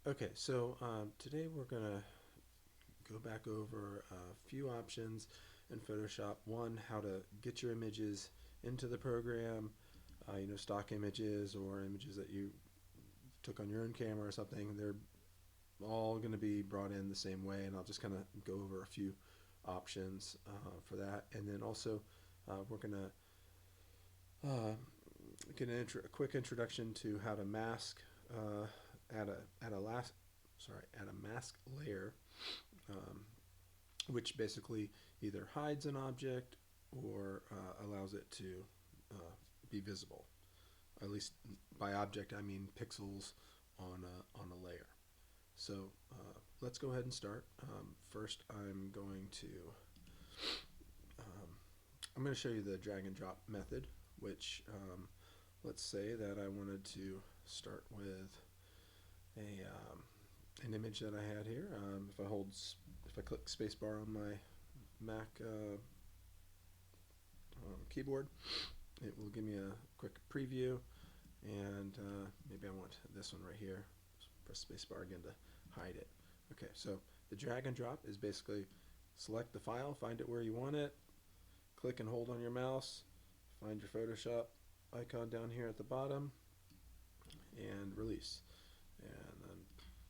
Okay, so today we're going to go back over a few options in Photoshop. One, how to get your images into the program, stock images or images that you took on your own camera or something. They're all going to be brought in the same way, and I'll just kind of go over a few options for that. And then also, we're going to get a quick introduction to how to mask uh, add a mask layer, um, which basically either hides an object or allows it to be visible. At least by object, I mean pixels on a layer. So let's go ahead and start. First, um, I'm going to show you the drag and drop method, which let's say that I wanted to start with a an image that I had here. If I click spacebar on my Mac keyboard, it will give me a quick preview, and maybe I want this one right here. Just press spacebar again to hide it. Okay, so the drag and drop is basically select the file, find it where you want it, click and hold on your mouse, find your Photoshop icon down here at the bottom, and release. And then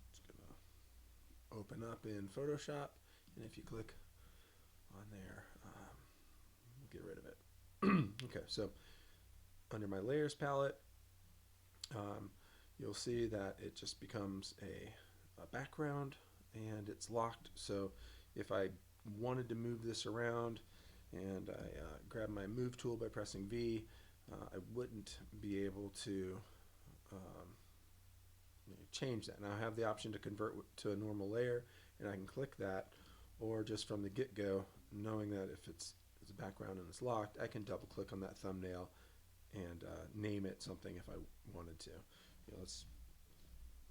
it's going to open up in Photoshop, and if you click on there, get rid of it. Okay, so under my layers palette, you'll see that it just becomes a background and it's locked. So if I wanted to move this around and I grab my move tool by pressing V, I wouldn't be able to um, change that. Now I have the option to convert to a normal layer, and I can click that, or just from the get-go, knowing that if it's a background and it's locked, I can double click on that thumbnail and name it something if I wanted to. I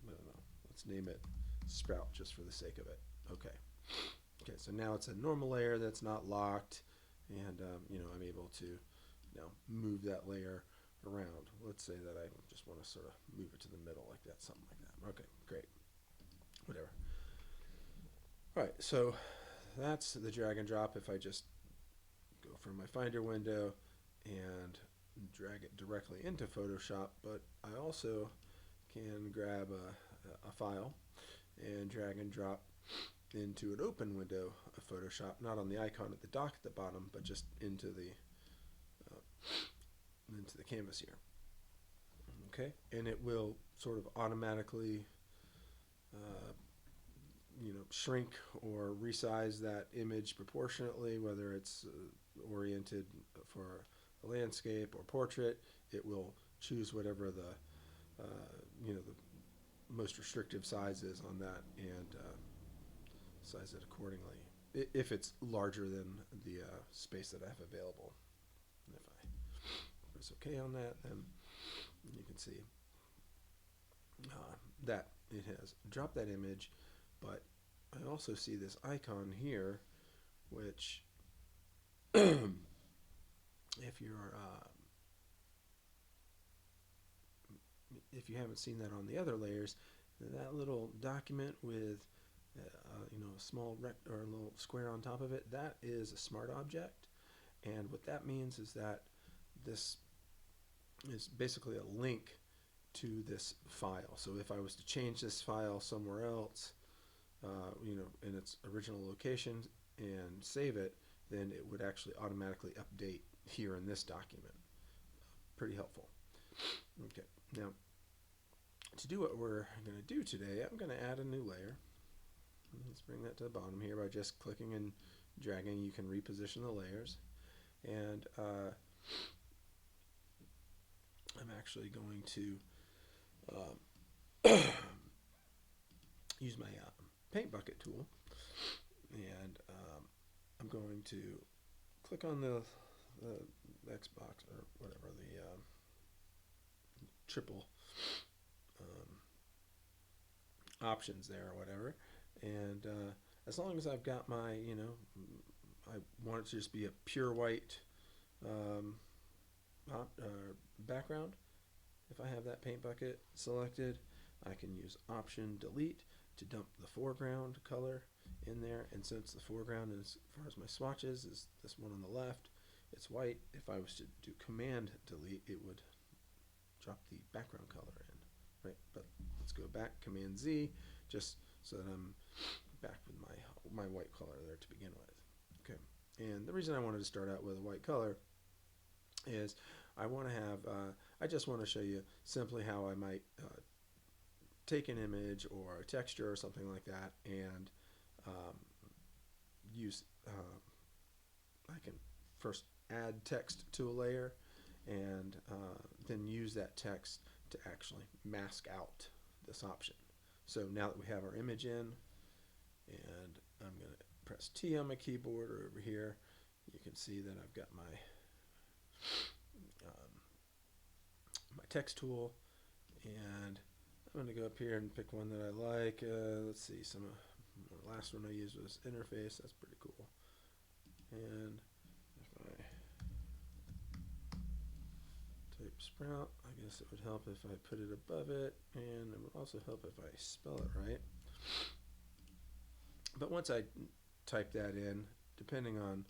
don't know, let's name it Sprout just for the sake of it. Okay. Okay, so now it's a normal layer that's not locked, and I'm able to move that layer around. Let's say that I just want to sort of move it to the middle like that, something like that. Okay, great. Whatever. All right, so that's the drag and drop. If I just go from my Finder window and drag it directly into Photoshop, but I also can grab a file and drag and drop into an open window of Photoshop, not on the icon at the dock at the bottom, but just uh, into the canvas here. Okay, and it will sort of automatically uh, shrink or resize that image proportionately, whether it's oriented for a landscape or portrait. It will choose whatever the most restrictive size is on that, and size it accordingly if it's larger than the space that I have available. And if I press OK on that, then you can see that it has dropped that image. But I also see this icon here, which if you haven't seen that on the other layers, that little document with a small or a little square on top of it, that is a smart object. And what that means is that this is basically a link to this file. So if I was to change this file somewhere else, in its original location and save it, then it would actually automatically update here in this document. Pretty helpful. Okay, now to do what we're going to do today, I'm going to add a new layer. Let's bring that to the bottom here by just clicking and dragging. You can reposition the layers. And I'm actually going to use my paint bucket tool, and I'm going to click on the Xbox or whatever, the triple options there or whatever, and as long as I've got my, I want it to just be a pure white um, background. If I have that paint bucket selected, I can use Option Delete to dump the foreground color in there. And since the foreground, as far as my swatches, is this one on the left, it's white. If I was to do Command Delete, it would drop the background color in, right? But let's go back, Command Z, just so that I'm back with my white color there to begin with. Okay, and the reason I wanted to start out with a white color is I want to have, I just want to show you simply how I might take an image or a texture or something like that and use, I can first add text to a layer and then use that text to actually mask out this option. So now that we have our image in, and I'm going to press T on my keyboard, or over here, you can see that I've got my my text tool, and I'm going to go up here and pick one that I like. Let's see, the last one I used was interface. That's pretty cool. And if I type sprout, I guess it would help if I put it above it, and it would also help if I spell it right. But once I type that in, depending on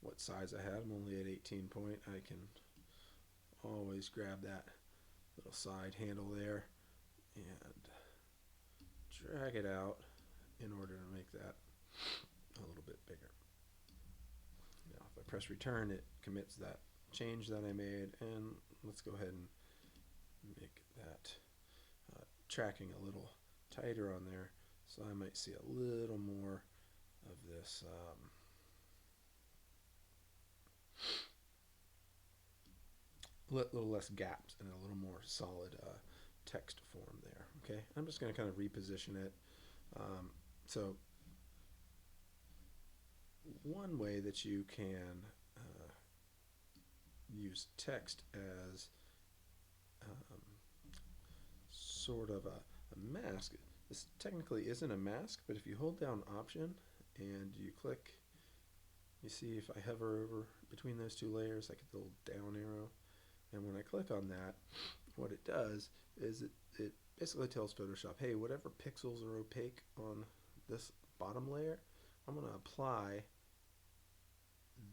what size I have, I'm only at 18 point, I can always grab that little side handle there and drag it out in order to make that a little bit bigger. Now if I press return, it commits that change that I made, and let's go ahead and make that tracking a little tighter on there, so I might see a little more of this little less gaps and a little more solid text form there. Okay, I'm just going to kind of reposition it. So one way that you can use text as sort of a mask. This technically isn't a mask, but if you hold down Option and you click, you see if I hover over between those two layers, I get the little down arrow. And when I click on that, what it does is it basically tells Photoshop, hey, whatever pixels are opaque on this bottom layer, I'm going to apply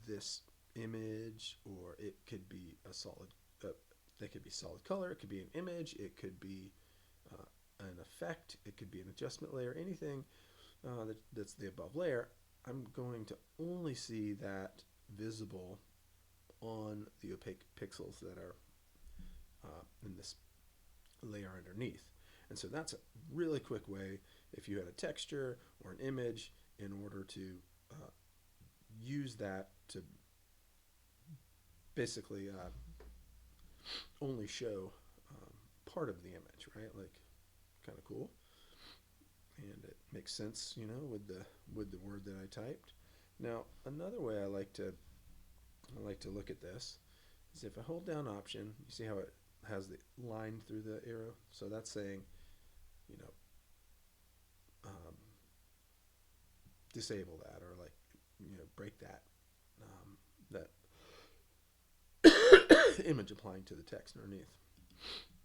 this image, or it could be a solid, that could be solid color, it could be an image, it could be an effect, it could be an adjustment layer, anything that's the above layer. I'm going to only see that visible on the opaque pixels that are in this layer underneath. And so that's a really quick way, if you had a texture or an image, in order to use that to basically only show part of the image, right? Like, kind of cool. And it makes sense, you know, with the word that I typed. Now, another way I like to look at this is if I hold down Option, you see how it has the line through the arrow? So that's saying, you know, disable that, or like, you know, break that image applying to the text underneath.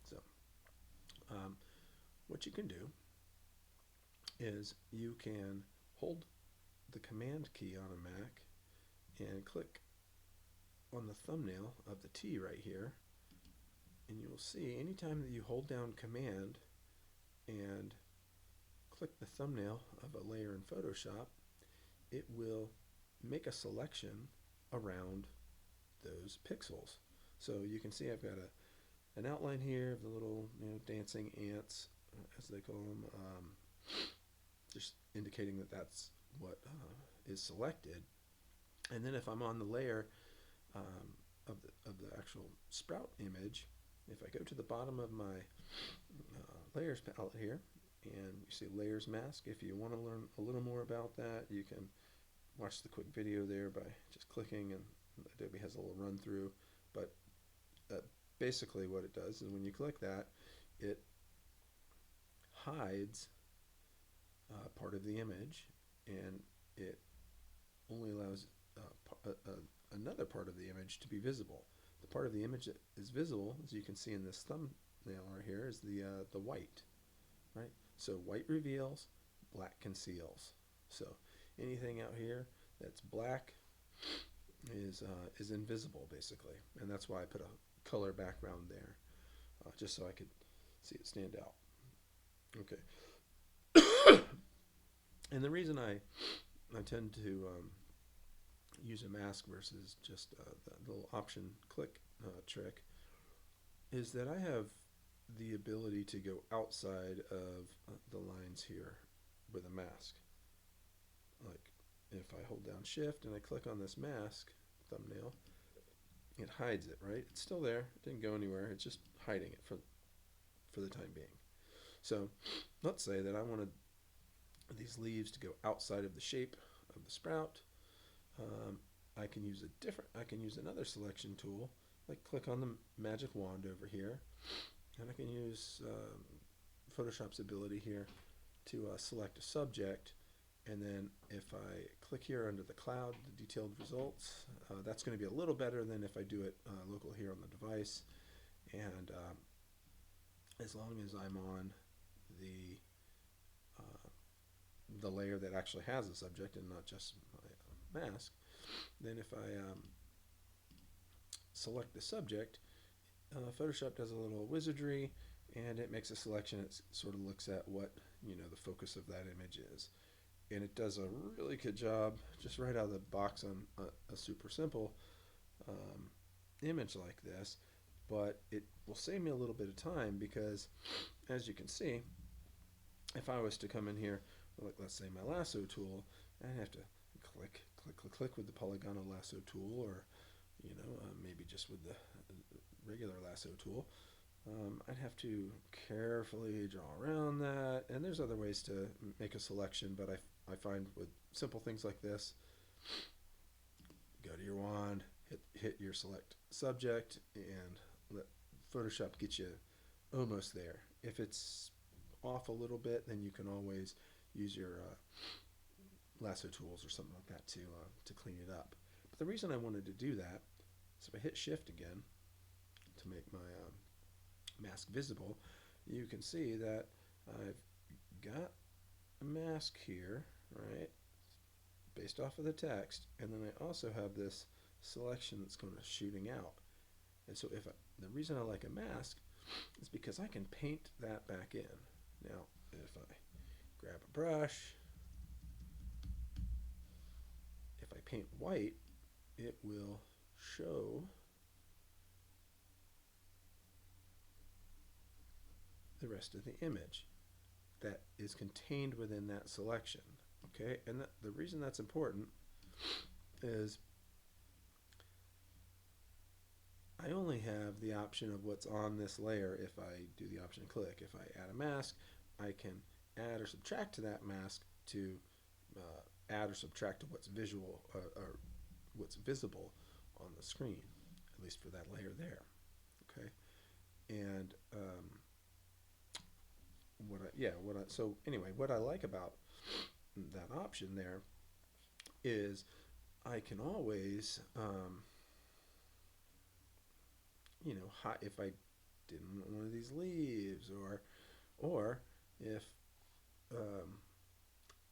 So what you can do is you can hold the Command key on a Mac and click on the thumbnail of the T right here, and you will see anytime that you hold down Command and click the thumbnail of a layer in Photoshop, it will make a selection around those pixels. So you can see I've got an outline here of the little, you know, dancing ants, as they call them, just indicating that that's what is selected. And then if I'm on the layer of the actual sprout image, if I go to the bottom of my layers palette here, and you see layers mask, if you want to learn a little more about that, you can watch the quick video there by just clicking, and Adobe has a little run through. But basically what it does is when you click that, it hides part of the image, and it only allows another part of the image to be visible. The part of the image that is visible, as you can see in this thumbnail right here, is the white. right? So white reveals, black conceals. So anything out here that's black is invisible basically, and that's why I put a color background there, just so I could see it stand out. Okay, and the reason I tend to use a mask versus just the little option click trick is that I have the ability to go outside of the lines here with a mask. Like if I hold down shift and I click on this mask thumbnail, it hides it, right? It's still there, it didn't go anywhere, it's just hiding it for the time being. So let's say that I wanted these leaves to go outside of the shape of the sprout. I can use another selection tool, like click on the magic wand over here, and I can use Photoshop's ability here to select a subject, and then if I click here under the cloud, the detailed results, that's going to be a little better than if I do it local here on the device, and as long as I'm on the layer that actually has a subject and not just my mask, then if I select the subject, Photoshop does a little wizardry and it makes a selection. It sort of looks at what the focus of that image is, and it does a really good job just right out of the box on a super simple image like this. But it will save me a little bit of time because, as you can see, if I was to come in here, like let's say my lasso tool, I'd have to click, click, click, click with the polygonal lasso tool, or maybe just with the regular lasso tool. I'd have to carefully draw around that, and there's other ways to make a selection, but I find with simple things like this, go to your wand, hit your select subject, and let Photoshop get you almost there. If it's off a little bit, then you can always use your lasso tools or something like that to clean it up. But the reason I wanted to do that is if I hit shift again to make my mask visible, you can see that I've got a mask here, right, based off of the text, and then I also have this selection that's going to shooting out. And so the reason I like a mask is because I can paint that back in. Now, if I grab a brush, if I paint white, it will show the rest of the image that is contained within that selection. Okay, and the reason that's important is I only have the option of what's on this layer if I do the option click. If I add a mask, I can add or subtract to that mask to add or subtract to what's visual or what's visible on the screen, at least for that layer there. Okay, and what I like about that option there is I can always if I didn't want one of these leaves, or if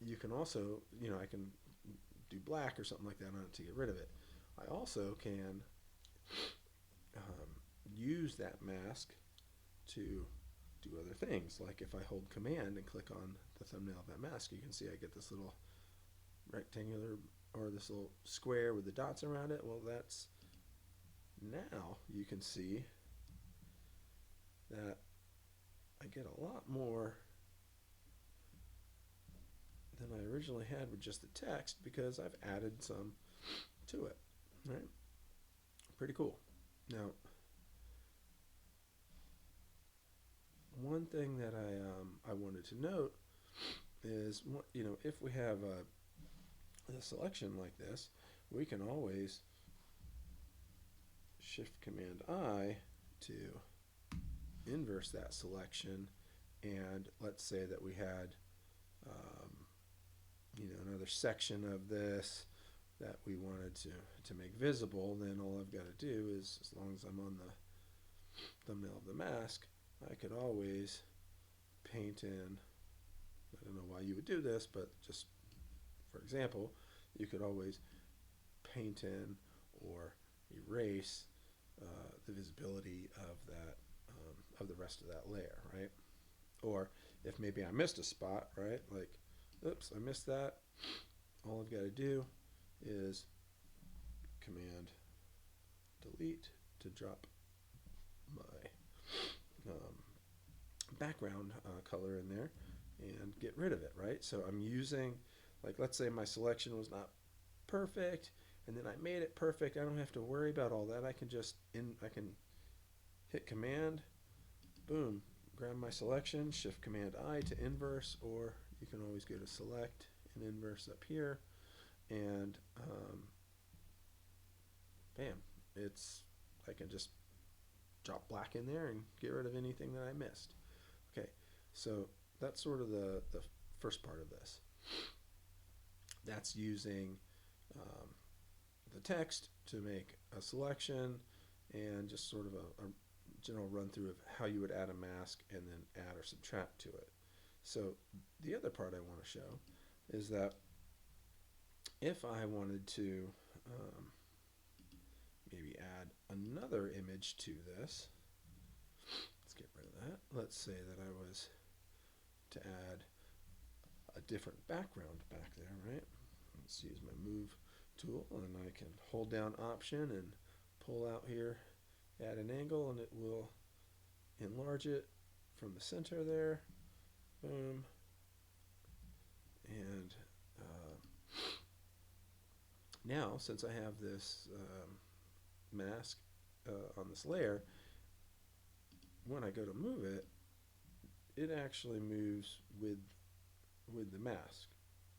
you can also I can do black or something like that on it to get rid of it. I also can use that mask to do other things, like if I hold command and click on the thumbnail of that mask, you can see I get this little rectangular or this little square with the dots around it. Well, that's now you can see that I get a lot more than I originally had with just the text because I've added some to it. Right? Pretty cool. Now, one thing that I wanted to note is if we have a selection like this, we can always Shift Command I to inverse that selection, and let's say that we had another section of this that we wanted to make visible. Then all I've got to do is, as long as I'm on the thumbnail of the mask, I could always paint in, I don't know why you would do this, but just for example, you could always paint in or erase the visibility of that of the rest of that layer, right? Or if maybe I missed a spot, right? Like, oops, I missed that. All I've got to do is Command Delete to drop my background color in there and get rid of it, right? So I'm using, like, let's say my selection was not perfect, and then I made it perfect. I don't have to worry about all that. I can just I can hit Command, boom, grab my selection, Shift Command I to inverse, or you can always go to Select and Inverse up here, and bam, I can just drop black in there and get rid of anything that I missed. Okay, so that's sort of the first part of this. That's using the text to make a selection and just sort of a general run through of how you would add a mask and then add or subtract to it. So the other part I want to show is that if I wanted to maybe add another image to this, let's get rid of that. Let's say that I was to add a different background back there, right? Let's use my move tool, and I can hold down Option and pull out here, add an angle, and it will enlarge it from the center there. Boom. And now, since I have this mask on this layer, when I go to move it, it actually moves with the mask,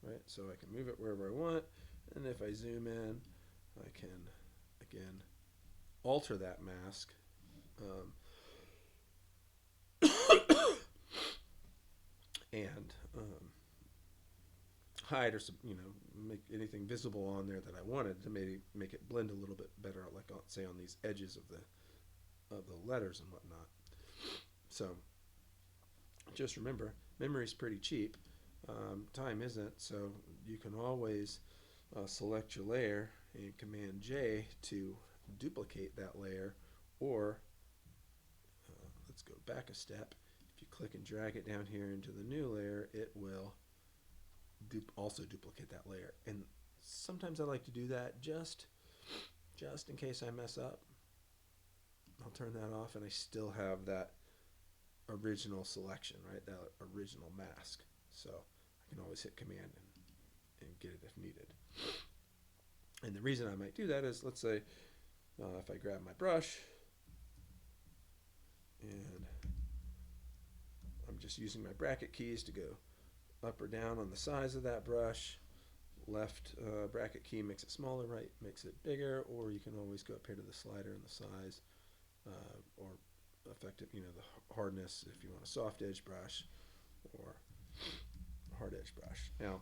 right? So I can move it wherever I want, and if I zoom in, I can again alter that mask and hide or make anything visible on there that I wanted to maybe make it blend a little bit better, like say on these edges of the letters and whatnot. So just remember, memory is pretty cheap. Time isn't, so you can always select your layer and Command J to duplicate that layer, or let's go back a step. If you click and drag it down here into the new layer, it will also duplicate that layer. And sometimes I like to do that just in case I mess up. I'll turn that off and I still have that original selection, right? That original mask. So I can always hit Command and get it if needed. And the reason I might do that is, let's say if I grab my brush and I'm just using my bracket keys to go up or down on the size of that brush. Left bracket key makes it smaller, right makes it bigger, or you can always go up here to the slider and the size, or effective, the hardness if you want a soft edge brush or a hard edge brush. Now,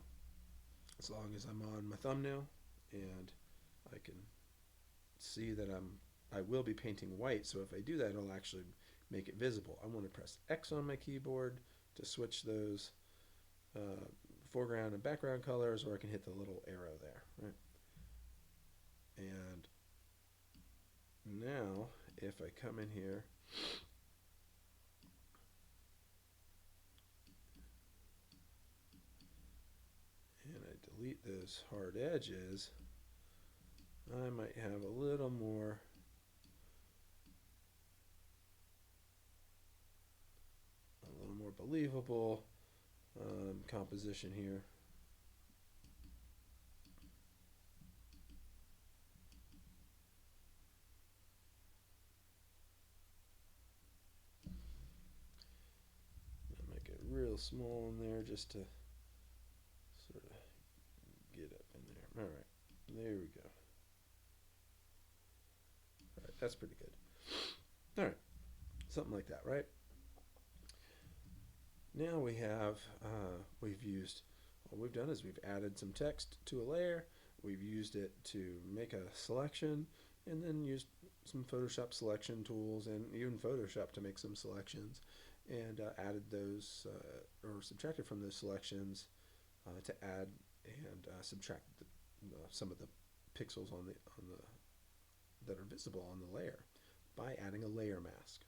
as long as I'm on my thumbnail and I can see that I will be painting white, so if I do that, it'll actually make it visible. I want to press X on my keyboard to switch those foreground and background colors, or I can hit the little arrow there, right? And now, if I come in here and I delete those hard edges, I might have a little more believable composition here. I'll make it real small in there just to sort of get up in there. All right, there we go. All right, that's pretty good. All right, something like that, right? Now we have, what we've done is we've added some text to a layer, we've used it to make a selection, and then used some Photoshop selection tools and even Photoshop to make some selections. and added those or subtracted from those selections to add and subtract some of the pixels on the that are visible on the layer by adding a layer mask.